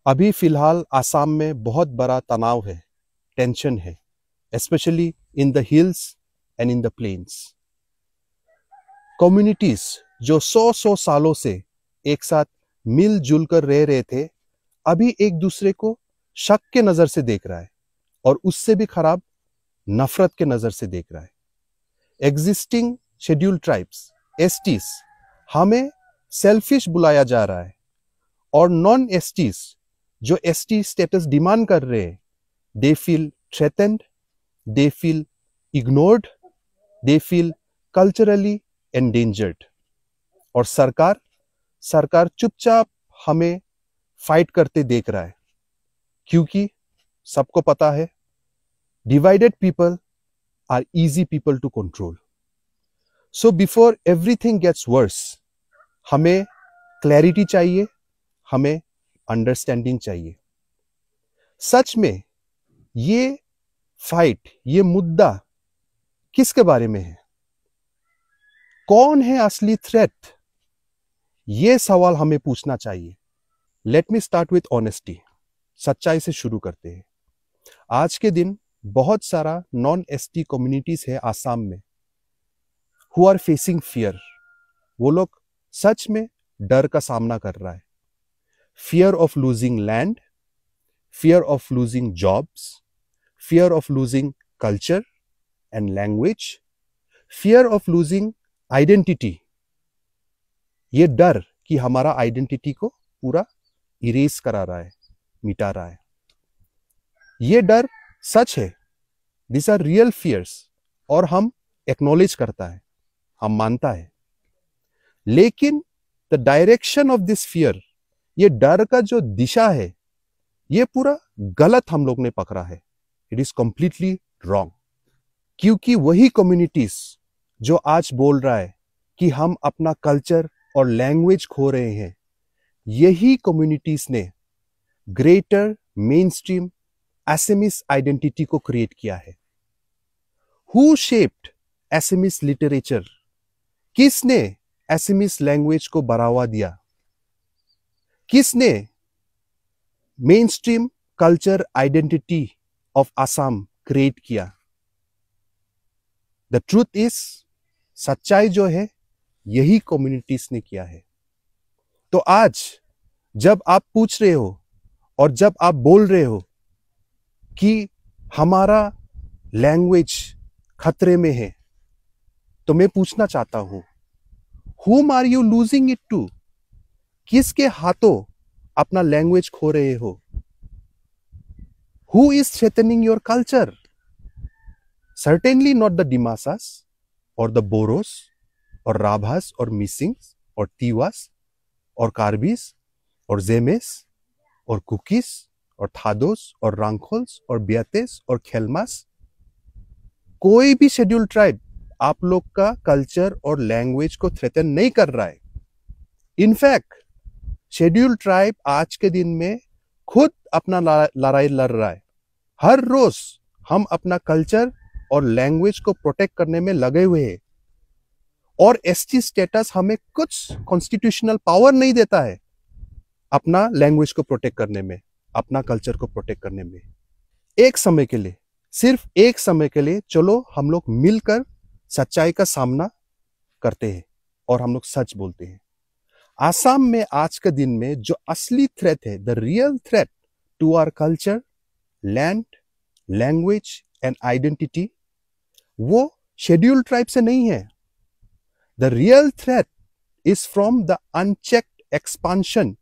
अभी फिलहाल आसाम में बहुत बड़ा तनाव है, टेंशन है, especially in the hills and in the plains. Communities जो सौ सालों से एक साथ मिलजुल कर रह रहे थे, अभी एक दूसरे को शक के नजर से देख रहा है और उससे भी खराब नफरत के नजर से देख रहा है. एग्जिस्टिंग शेड्यूल्ड ट्राइब्स, एसटीज, हमें सेल्फिश बुलाया जा रहा है और नॉन एसटीज जो एसटी स्टेटस डिमांड कर रहे हैं, they feel threatened, they feel ignored, they feel culturally endangered. और सरकार चुपचाप हमें फाइट करते देख रहा है, क्योंकि सबको पता है divided people are easy people to control. So before everything gets worse, हमें क्लैरिटी चाहिए, हमें अंडरस्टैंडिंग चाहिए. सच में ये फाइट, ये मुद्दा किसके बारे में है? कौन है असली थ्रेट? ये सवाल हमें पूछना चाहिए. Let me start with honesty. सच्चाई से शुरू करते हैं. आज के दिन बहुत सारा नॉन एसटी कम्युनिटीज है आसाम में, हु आर फेसिंग फियर. वो लोग सच में डर का सामना कर रहा है. Fear of losing land, fear of losing jobs, fear of losing culture and language, fear of losing identity. ये डर कि हमारा आइडेंटिटी को पूरा इरेज करा रहा है, मिटा रहा है. ये डर सच है. These are real fears और हम एक्नॉलेज करता है, हम मानता है. लेकिन the direction of this fear, ये डर का जो दिशा है, ये पूरा गलत हम लोग ने पकड़ा है. It is completely wrong. क्योंकि वही कम्युनिटीज जो आज बोल रहा है कि हम अपना कल्चर और लैंग्वेज खो रहे हैं, यही कम्युनिटीज ने greater main stream Assamese identity को क्रिएट किया है. Who shaped Assamese literature? किसने एसेमिस लैंग्वेज को बढ़ावा दिया? किसने main stream culture identity of Assam create किया? द ट्रूथ इज, सच्चाई जो है यही कम्युनिटीज ने किया है. तो आज जब आप पूछ रहे हो और जब आप बोल रहे हो कि हमारा लैंग्वेज खतरे में है, तो मैं पूछना चाहता हूं, whom are you losing it to? किसके हाथों अपना लैंग्वेज खो रहे हो? Who is threatening your culture? Certainly not the Dimasas or the Boros or Rabhas or Missings or Tiwas or Karbis or Zemes or Kukis or Thados or Ranghols or Biates or Khelmas. कोई भी scheduled tribe आप लोग का culture और language को threaten नहीं कर रहा है. इनफैक्ट शेड्यूल्ड ट्राइब आज के दिन में खुद अपना लड़ाई लड़ रहा है. हर रोज हम अपना कल्चर और लैंग्वेज को प्रोटेक्ट करने में लगे हुए हैं. और एसटी स्टेटस हमें कुछ कॉन्स्टिट्यूशनल पावर नहीं देता है अपना लैंग्वेज को प्रोटेक्ट करने में, अपना कल्चर को प्रोटेक्ट करने में. एक समय के लिए, सिर्फ एक समय के लिए, चलो हम लोग मिलकर सच्चाई का सामना करते हैं और हम लोग सच बोलते हैं. आसाम में आज के दिन में जो असली थ्रेट है, the real threat to our culture, land, language and identity, वो शेड्यूल्ड ट्राइब से नहीं है. The real threat is from the unchecked expansion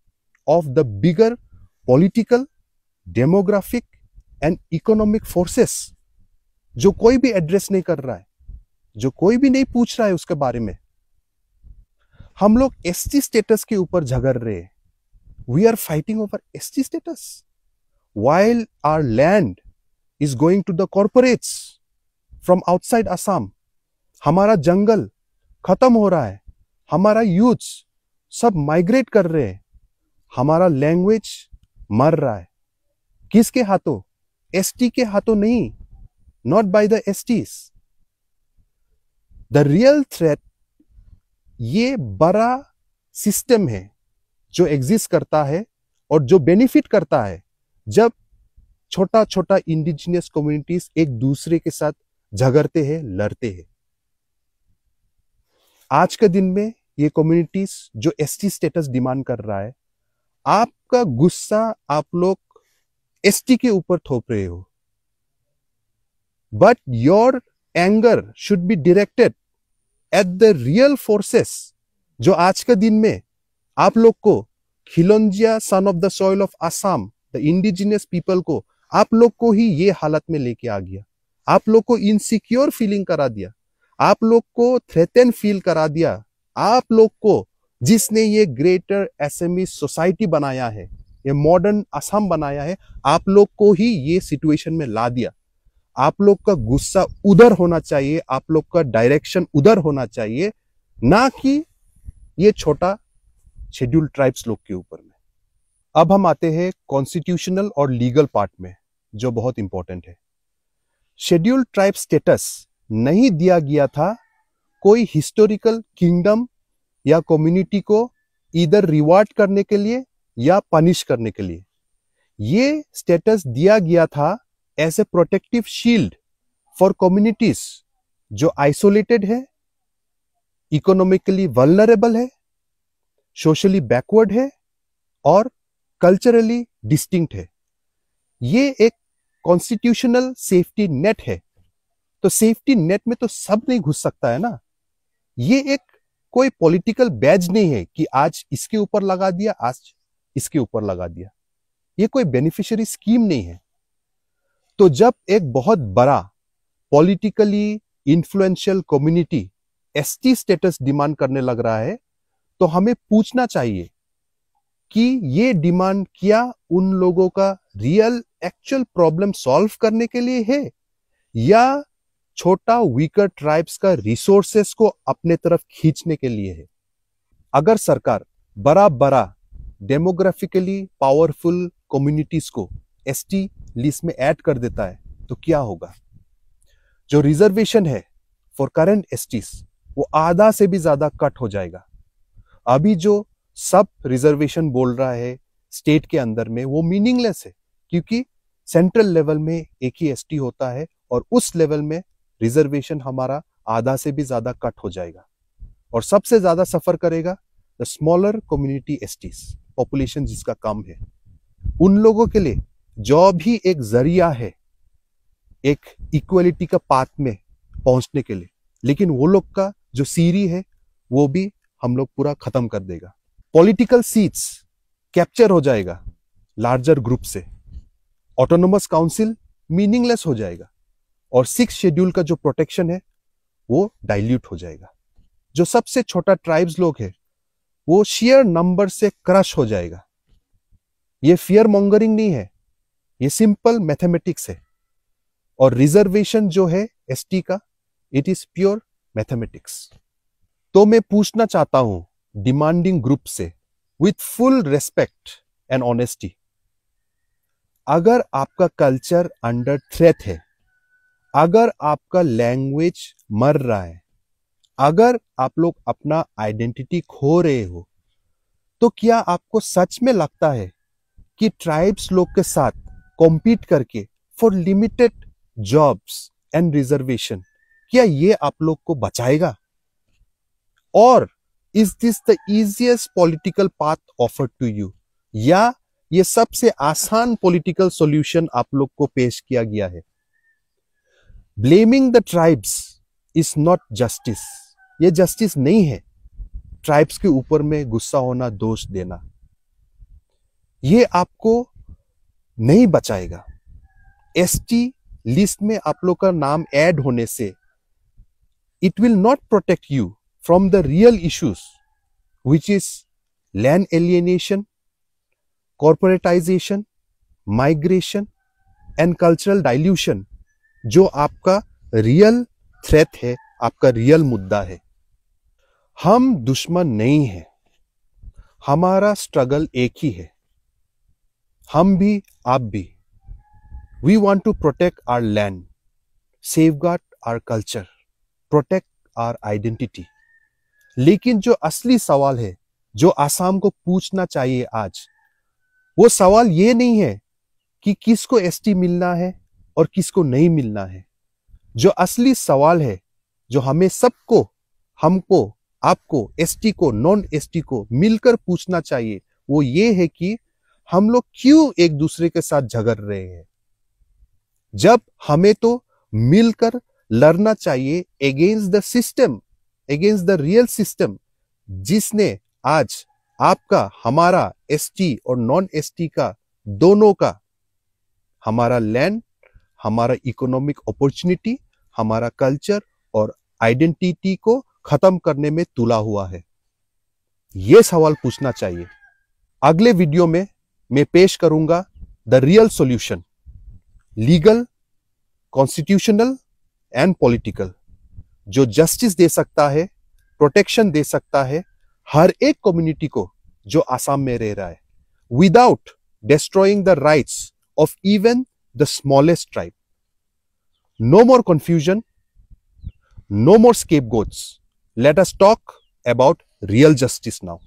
of the bigger political, demographic and economic forces, जो कोई भी एड्रेस नहीं कर रहा है, जो कोई भी नहीं पूछ रहा है उसके बारे में. हम लोग एसटी स्टेटस के ऊपर झगड़ रहे हैं. We are fighting over ST status while our land is going to the corporates from outside Assam. हमारा जंगल खत्म हो रहा है, हमारा यूथ सब माइग्रेट कर रहे हैं, हमारा लैंग्वेज मर रहा है. किसके हाथों? एसटी के हाथों नहीं. Not by the STs. The real threat ये बड़ा सिस्टम है जो एग्जिस्ट करता है और जो बेनिफिट करता है जब छोटा छोटा इंडिजिनियस कम्युनिटीज एक दूसरे के साथ झगड़ते हैं, लड़ते हैं। आज के दिन में ये कम्युनिटीज जो एसटी स्टेटस डिमांड कर रहा है, आपका गुस्सा आप लोग एसटी के ऊपर थोप रहे हो, but your anger should be directed at the real forces जो आज के दिन में आप लोग को खिलौंजिया son of the soil of Assam, the indigenous people को, आप लोग को ही ये हालत में लेके आ गया। आप लोग को इनसिक्योर फीलिंग करा दिया, आप लोग को थ्रेटन फील करा दिया, आप लोग को जिसने ये ग्रेटर एसएमई सोसाइटी बनाया है, ये मॉडर्न असम बनाया है, आप लोग को ही ये सिचुएशन में ला दिया। आप लोग का गुस्सा उधर होना चाहिए, आप लोग का डायरेक्शन उधर होना चाहिए, ना कि ये छोटा शेड्यूल्ड ट्राइब्स लोग के ऊपर में। अब हम आते हैं कॉन्स्टिट्यूशनल और लीगल पार्ट में, जो बहुत इंपॉर्टेंट है। शेड्यूल्ड ट्राइब स्टेटस नहीं दिया गया था कोई हिस्टोरिकल किंगडम या कम्युनिटी को इधर रिवार्ड करने के लिए या पनिश करने के लिए। ये स्टेटस दिया गया था as a protective shield for communities जो आइसोलेटेड है, इकोनॉमिकली वल्नरेबल है, सोशली बैकवर्ड है और कल्चरली डिस्टिंक्ट है। ये एक कॉन्स्टिट्यूशनल सेफ्टी नेट है। तो सेफ्टी नेट में तो सब नहीं घुस सकता है ना। ये एक कोई पॉलिटिकल बैज नहीं है कि आज इसके ऊपर लगा दिया, आज इसके ऊपर लगा दिया। ये कोई बेनिफिशियरी स्कीम नहीं है। तो जब एक बहुत बड़ा politically influential community ST status demand करने लग रहा है, तो हमें पूछना चाहिए कि ये डिमांड क्या उन लोगों का रियल एक्चुअल प्रॉब्लम सॉल्व करने के लिए है या छोटा वीकर ट्राइब्स का रिसोर्सेस को अपने तरफ खींचने के लिए है। अगर सरकार बड़ा बड़ा डेमोग्राफिकली पावरफुल कम्युनिटीज को एसटी लिस्ट में ऐड कर देता है तो क्या होगा? जो रिजर्वेशन है फॉर करंट एसटीज वो आधा से भी ज्यादा कट हो जाएगा। अभी जो सब रिजर्वेशन बोल रहा है स्टेट के अंदर में वो मीनिंगलेस है, क्योंकि सेंट्रल लेवल में एक ही एसटी होता है और उस लेवल में रिजर्वेशन हमारा आधा से भी ज्यादा कट हो जाएगा। और सबसे ज्यादा सफर करेगा the smaller community STs, population जिसका कम है। उन लोगों के लिए जॉब ही एक जरिया है एक इक्वलिटी का पाथ में पहुंचने के लिए, लेकिन वो लोग का जो सीढ़ी है वो भी हम लोग पूरा खत्म कर देगा। पॉलिटिकल सीट्स कैप्चर हो जाएगा लार्जर ग्रुप से, ऑटोनोमस काउंसिल मीनिंगलेस हो जाएगा और 6 शेड्यूल का जो प्रोटेक्शन है वो डाइल्यूट हो जाएगा। जो सबसे छोटा ट्राइब्स लोग है वो शेयर नंबर से क्रश हो जाएगा। ये फियर मॉन्गरिंग नहीं है, ये सिंपल मैथमेटिक्स है। और रिजर्वेशन जो है एसटी का, इट इज प्योर मैथमेटिक्स। तो मैं पूछना चाहता हूं डिमांडिंग ग्रुप से with full respect and honesty, अगर आपका कल्चर अंडर थ्रेट है, अगर आपका लैंग्वेज मर रहा है, अगर आप लोग अपना आइडेंटिटी खो रहे हो, तो क्या आपको सच में लगता है कि ट्राइब्स लोग के साथ कॉम्पीट करके for limited jobs and reservation, क्या ये आप लोग को बचाएगा? और is this the easiest political path offered to you, या ये सबसे आसान पॉलिटिकल सॉल्यूशन आप लोग को पेश किया गया है? Blaming the tribes is not justice. ये जस्टिस नहीं है ट्राइब्स के ऊपर में गुस्सा होना, दोष देना। ये आपको नहीं बचाएगा। एसटी लिस्ट में आप लोग का नाम ऐड होने से it will not protect you from the real issues, which is land alienation, corporatization, migration and cultural dilution, जो आपका रियल थ्रेट है, आपका रियल मुद्दा है। हम दुश्मन नहीं है, हमारा स्ट्रगल एक ही है, हम भी आप भी। We want to protect our land, safeguard our culture, protect our identity। लेकिन जो असली सवाल है, जो आसाम को पूछना चाहिए आज, वो सवाल ये नहीं है कि किसको एसटी मिलना है और किसको नहीं मिलना है। जो असली सवाल है, जो हमें सबको, हमको, आपको, एसटी को, नॉन एसटी को मिलकर पूछना चाहिए, वो ये है कि हम लोग क्यों एक दूसरे के साथ झगड़ रहे हैं, जब हमें तो मिलकर लड़ना चाहिए against the system, against the real system, जिसने आज आपका, हमारा, एसटी और नॉन एसटी का, दोनों का, हमारा लैंड, हमारा इकोनॉमिक अपॉर्चुनिटी, हमारा कल्चर और आइडेंटिटी को खत्म करने में तुला हुआ है। यह सवाल पूछना चाहिए। अगले वीडियो में मैं पेश करूंगा the real solution, legal, constitutional and political, जो जस्टिस दे सकता है, प्रोटेक्शन दे सकता है हर एक कम्युनिटी को जो आसाम में रह रहा है, without destroying the rights of even the smallest tribe. No more confusion, no more scapegoats. Let us talk about real justice now.